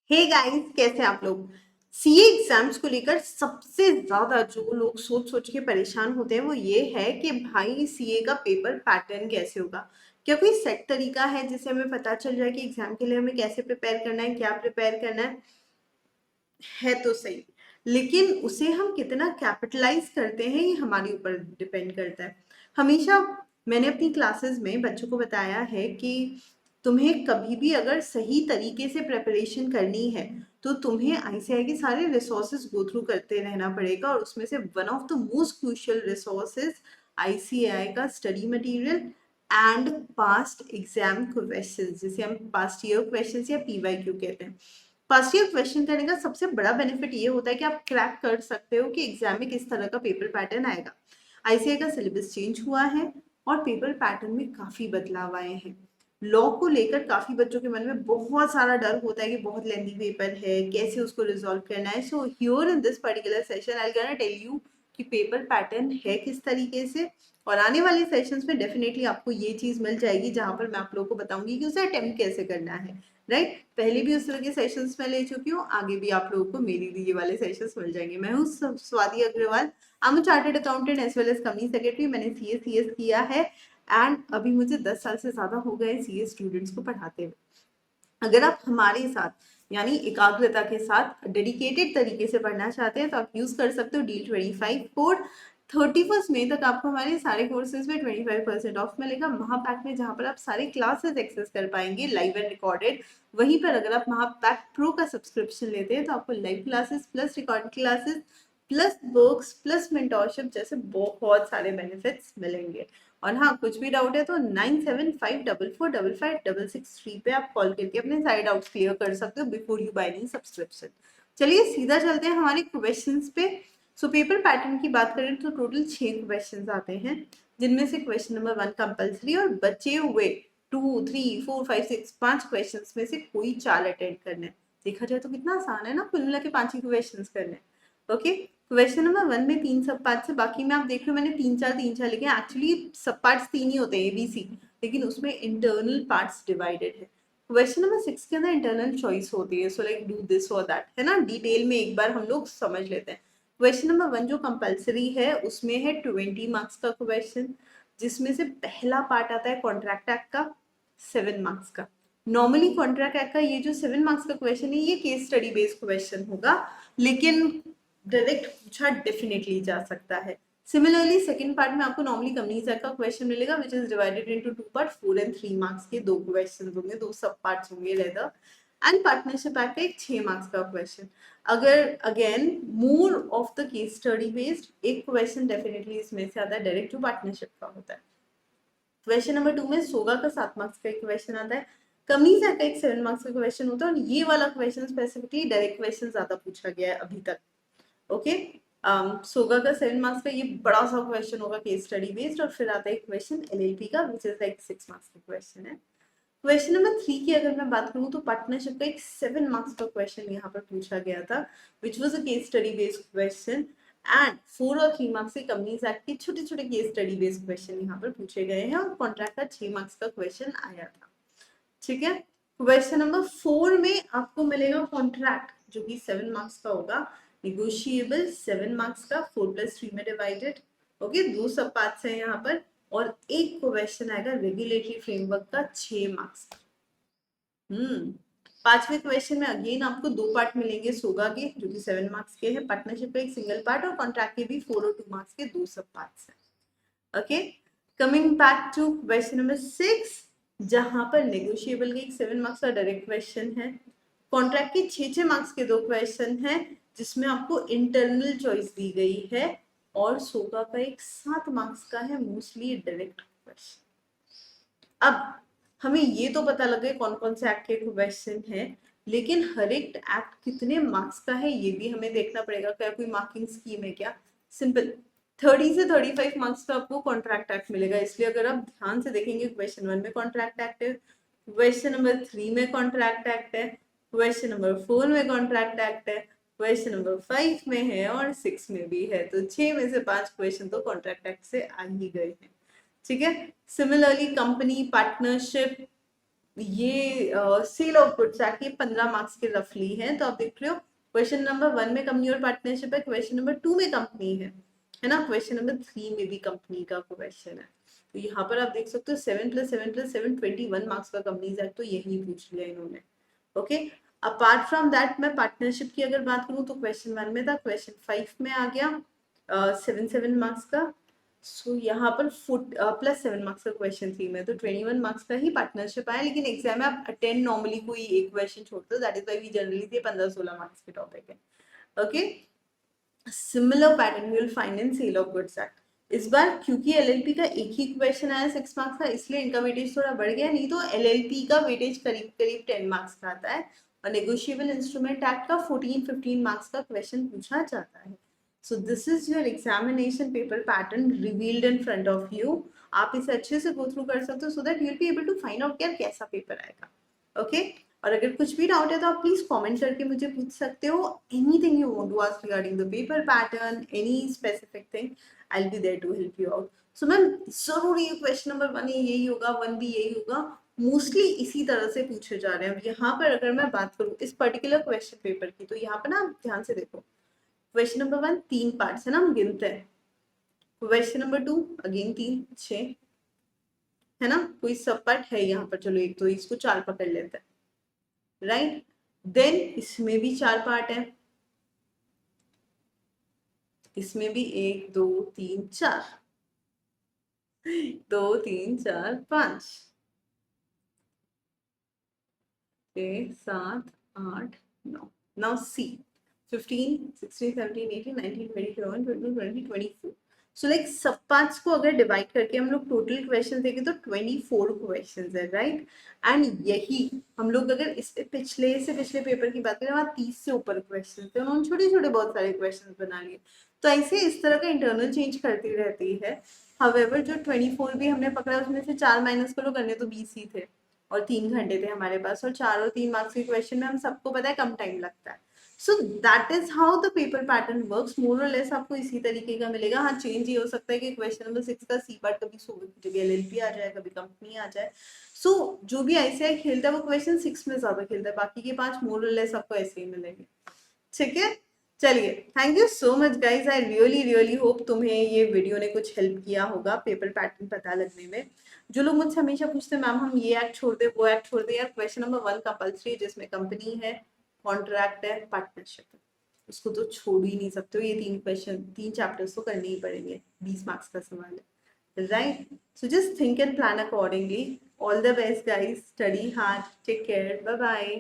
Hey guys, कैसे हैं आप लोग। सीए एग्जाम्स को लेकर सबसे ज्यादा जो लोग सोच सोच के परेशान होते हैं वो ये है कि भाई सीए का पेपर पैटर्न कैसे होगा। क्या कोई सेट तरीका है जिससे हमें पता चल जाए कि एग्जाम के लिए हमें कैसे प्रिपेयर करना है, क्या प्रिपेयर करना है तो सही। लेकिन उसे हम कितना कैपिटलाइज करते हैं ये हमारे ऊपर डिपेंड करता है। हमेशा मैंने अपनी क्लासेस में बच्चों को बताया है कि तुम्हें कभी भी अगर सही तरीके से प्रिपरेशन करनी है तो तुम्हें आईसीआई के सारे रिसोर्सेज गो थ्रू करते रहना पड़ेगा, और उसमें से one of the most crucial resources ICI का study material and past exam questions, जिसे हम पास्ट ईयर क्वेश्चंस या पीवाईक्यू कहते हैं। फर्स्ट ईयर क्वेश्चन करने का सबसे बड़ा बेनिफिट ये होता है कि आप क्रैक कर सकते हो कि एग्जाम में किस तरह का पेपर पैटर्न आएगा। आईसीआई का सिलेबस चेंज हुआ है और पेपर पैटर्न में काफी बदलाव आए हैं। लॉ को लेकर काफी बच्चों के मन में बहुत सारा डर होता है कि बहुत लेंथी पेपर है, कैसे उसको रिजॉल्व करना है। So here in this particular session I gonna tell you कि पेपर पैटर्न है किस तरीके से। और आने वाले सेशंस में डेफिनेटली आपको ये चीज मिल जाएगी जहां पर मैं आप लोगों को बताऊंगी कि उसे अटेम्प्ट कैसे करना है। राइट, पहले भी उस तरह के सेशंस में ले चुकी हूँ, आगे भी आप लोगों को मेरी ये वाले सेशंस मिल जाएंगे। मैं हूँ Swati Agarwal. I am chartered accountant as well as company secretary. मैंने सीएस किया है एंड अभी मुझे 10 साल से ज्यादा हो गए सीए स्टूडेंट्स को पढ़ाते हुए। अगर आप हमारे साथ यानी एकाग्रता के साथ डेडिकेटेड तरीके से पढ़ना चाहते हैं तो आप यूज कर सकते हो D25 कोड। 31 मई तक आपको हमारे सारे कोर्सेज में 25% ऑफ मिलेगा महापैक में, जहां पर आप सारे क्लासेस एक्सेस कर पाएंगे लाइव एंड रिकॉर्डेड। वहीं पर अगर आप महापैक प्रो का सब्सक्रिप्शन लेते हैं तो आपको live classes plus record classes plus books plus mentorship जैसे बहुत सारे बेनिफिट्स मिलेंगे। और हाँ, कुछ भी डाउट है तो 9754445663 पे आप कॉल करके अपने सारे डाउट्स क्लियर कर सकते हो before you by any subscription. चलिए सीधा चलते हैं हमारे क्वेश्चंस पे। सो पेपर पैटर्न की बात करें तो टोटल 6 क्वेश्चंस आते हैं, जिनमें से क्वेश्चन नंबर 1 कंपल्सरी और बचे हुए 2 3 4 5 6 5 क्वेश्चंस में से कोई 4 अटेंड करने हैं। देखा जाए तो कितना आसान है ना, कुल मिला के 5 ही क्वेश्चंस करने हैं। ओके, क्वेश्चन नंबर 1 में 3 सब पार्ट से, बाकी में आप देख रहे हो मैंने 3 4 लिखे हैं। एक्चुअली सब पार्ट्स 3 ही होते हैं एबीसी, लेकिन उसमें इंटरनल पार्ट्स डिवाइडेड है। क्वेश्चन नंबर 6 के अंदर इंटरनल चॉइस होती है, सो लाइक डू दिस और दैट, है ना। डिटेल में एक बार हम लोग समझ लेते हैं। क्वेश्चन नंबर 1 जो कंपल्सरी है उसमें है 20 मार्क्स का क्वेश्चन, जिसमें से पहला पार्ट आता है कॉन्ट्रैक्ट एक्ट का 7 मार्क्स का। नॉर्मली कॉन्ट्रैक्ट एक्ट का ये जो 7 मार्क्स का क्वेश्चन है ये केस स्टडी बेस्ड क्वेश्चन होगा, लेकिन डायरेक्ट पूछा डेफिनेटली जा सकता है। सिमिलरली सेकंड पार्ट में आपको नॉर्मली कंपनीज एक्ट का क्वेश्चन मिलेगा which is divided into 2 part, 4 and 3 marks के 2 क्वेश्चन होंगे, 2 सब पार्ट्स होंगे रेदर। एंड पार्टनरशिप एक्ट का एक 6 मार्क्स का क्वेश्चन। अगर again more of the case study based एक क्वेश्चन डेफिनेटली इसमें से आता है डायरेक्ट जो पार्टनरशिप का होता है। क्वेश्चन नंबर 2 में सोगा का 7 मार्क्स का एक क्वेश्चन आता है, कंपनीज एक्ट का एक 7 मार्क्स का क्वेश्चन होता है, और ये वाला क्वेश्चन स्पेसिफिकली डायरेक्ट क्वेश्चन ज्यादा पूछा गया है अभी तक। ओके, सोगा का 7 मार्क्स का ये बड़ा सा क्वेश्चन होगा केस स्टडी बेस्ड, और फिर आता है क्वेश्चन एलएलपी का विच इज लाइक 6 मार्क्स का क्वेश्चन है। क्वेश्चन नंबर 3 की अगर मैं बात करूं तो पार्टनरशिप का एक 7 मार्क्स का क्वेश्चन यहाँ पर पूछा गया था which was a case study based question, and 4 और 3 मार्क्स के कंपनीज एक्ट के छोटे छोटे केस स्टडी बेस्ड क्वेश्चन यहाँ पर पूछे गए हैं, और कॉन्ट्रैक्ट का 6 मार्क्स का क्वेश्चन आया था। ठीक है, क्वेश्चन नंबर 4 में आपको मिलेगा कॉन्ट्रैक्ट जो कि 7 मार्क्स का होगा, निगोशिएबल 7 मार्क्स का, 4+3 में डिवाइडेड। ओके, 2 सब पार्ट्स हैं यहाँ पर, और एक क्वेश्चन आएगा रेगुलेटरी फ्रेमवर्क का 6 मार्क्स का। पांचवें क्वेश्चन में अगेन आपको 2 पार्ट मिलेंगे सोगा के जो कि 7 मार्क्स के हैं, पार्टनरशिप का एक सिंगल पार्ट, और कॉन्ट्रैक्ट के भी 4 और 2 मार्क्स के 2 सब पार्ट्स हैं। Okay, coming back to question number 6, जहां पर नेगोशिएबल के एक 7 मार्क्स का डायरेक्ट क्वेश्चन है, कॉन्ट्रैक्ट के 6 मार्क्स के 2 क्वेश्चन हैं जिसमें आपको इंटरनल चॉइस दी गई है, और सोगा का एक 7 मार्क्स का है मोस्टली डायरेक्ट क्वेश्चन। अब हमें ये तो पता लग गए कौन कौन से एक्ट के क्वेश्चन है, लेकिन हर एक एक्ट कितने मार्क्स का है ये भी हमें देखना पड़ेगा। क्या कोई मार्किंग स्कीम है क्या? सिंपल, 30 से 35 मार्क्स का आपको कॉन्ट्रैक्ट एक्ट मिलेगा। इसलिए अगर आप ध्यान से देखेंगे क्वेश्चन 1 में कॉन्ट्रैक्ट एक्ट है, क्वेश्चन नंबर 3 में कॉन्ट्रैक्ट एक्ट है, क्वेश्चन नंबर 4 में कॉन्ट्रैक्ट एक्ट है, क्वेश्चन नंबर 5 में है, और 6 में भी है। तो 6 में से 5 क्वेश्चन तो कॉन्ट्रैक्ट एक्ट से आ ही गए हैं। ठीक है, सिमिलरली कंपनी पार्टनरशिप ये सेल ऑफ गुड्स एक्ट, ये 15 मार्क्स के रफली है। तो आप देख रहे हो क्वेश्चन नंबर 1 में कंपनी और पार्टनरशिप है, क्वेश्चन नंबर 2 में कंपनी है ना, क्वेश्चन नंबर 3 में भी कंपनी का क्वेश्चन है। तो यहाँ पर आप देख सकते हो 7+7+7 21 मार्क्स का कंपनीज एक्ट तो यही पूछ लिया इन्होंने। ओके, अपार्ट फ्रॉम दैट मैं पार्टनरशिप की अगर बात करूँ तो क्वेश्चन 1 में था, क्वेश्चन 5 में आ गया 7 मार्क्स का। सो यहाँ पर +7 मार्क्स का क्वेश्चन 3 में, तो 21 मार्क्स का ही पार्टनरशिप आया। लेकिन एग्जाम में आप अटेंड नॉर्मली कोई एक क्वेश्चन छोड़ते हो, that is why we generally से 15-16 मार्क्स के टॉपिक है। Okay, similar pattern you will find in sale of goods act. इस बार क्योंकि एलएलपी का एक ही क्वेश्चन आया 6 मार्क्स का, इसलिए इनका वेटेज थोड़ा बढ़ गया, नहीं तो एलएलपी का वेटेज करीब करीब 10 मार्क्स का आता है और नेगोशिएबल इंस्ट्रूमेंट एक्ट का 14-15 मार्क्स का क्वेश्चन पूछा जाता है। So this is your examination paper pattern revealed in front of you. आप इसे अच्छे से गो थ्रू कर सकते हो so that you will be able to find out यार कैसा पेपर आएगा। ओके, और अगर कुछ भी डाउट है तो आप प्लीज कमेंट करके मुझे पूछ सकते हो। Anything you want to ask regarding the paper pattern, any specific thing, I will be there to help you out. So ma'am जरूरी क्वेश्चन नंबर 1 यही होगा, 1 भी यही होगा, मोस्टली इसी तरह से पूछे जा रहे हैं। अब यहाँ पर अगर मैं बात करूँ इस पर्टिकुलर क्वेश्चन पेपर की, तो यहाँ पर ना ध्यान से देखो, क्वेश्चन नंबर 1 3 पार्ट्स है ना, हम गिनते हैं। क्वेश्चन नंबर 2 अगेन 3 6 है ना, कोई सब पार्ट है यहाँ पर, चलो एक तो इसको 4 पकड़ लेते हैं, राइट। देन इसमें भी 4 पार्ट है, इसमें भी 1 2 3 4, 2 3 4 5 6 7 8 9। Now see 15 16 17 18 19 20 21 22 23 24। सो लाइक सब पार्ट्स को अगर डिवाइड करके हम लोग टोटल क्वेश्चन देखें तो 24 क्वेश्चन है, राइट। एंड यही हम लोग अगर इस पिछले पेपर की बात करें, वहाँ 30 से ऊपर क्वेश्चन थे, उन्होंने छोटे छोटे बहुत सारे क्वेश्चन बना लिए। तो ऐसे इस तरह का इंटरनल चेंज करती रहती है। हावेवर जो 24 भी हमने पकड़ा उसमें से 4 माइनस करो, करने तो 20 ही थे और 3 घंटे थे हमारे पास, और 4 और 3 मार्क्स के क्वेश्चन में हम सबको पता है कम टाइम लगता है। So that is how the paper pattern works, more और लेस आपको इसी तरीके का मिलेगा। हाँ, चेंज ये हो सकता है कि क्वेश्चन नंबर 6 का सी पार्ट कभी जगह एलएलपी आ जाए, कभी कंपनी आ जाए। सो जो भी आईसीआई खेलता है वो क्वेश्चन 6 में ज्यादा खेलता है, बाकी के 5 मोर और लेस आपको ऐसे ही मिलेंगे। ठीक है, चलिए, thank you so much guys. I really hope तुम्हें ये वीडियो ने कुछ हेल्प किया होगा पेपर पैटर्न पता लगने में। जो लोग मुझसे हमेशा पूछते हैं मैम हम ये एक्ट छोड़ दे वो एक्ट छोड़ दे, यार क्वेश्चन नंबर 1 कंपल्सरी, जिसमें कंपनी है, कॉन्ट्रैक्ट है, पार्टनरशिप है, उसको तो छोड़ ही नहीं सकते हो। ये 3 क्वेश्चन 3 चैप्टर्स तो करने ही पड़ेंगे, 20 मार्क्स का सवाल है, right. So just think and plan accordingly. All the best guys, study hard, take care, bye bye.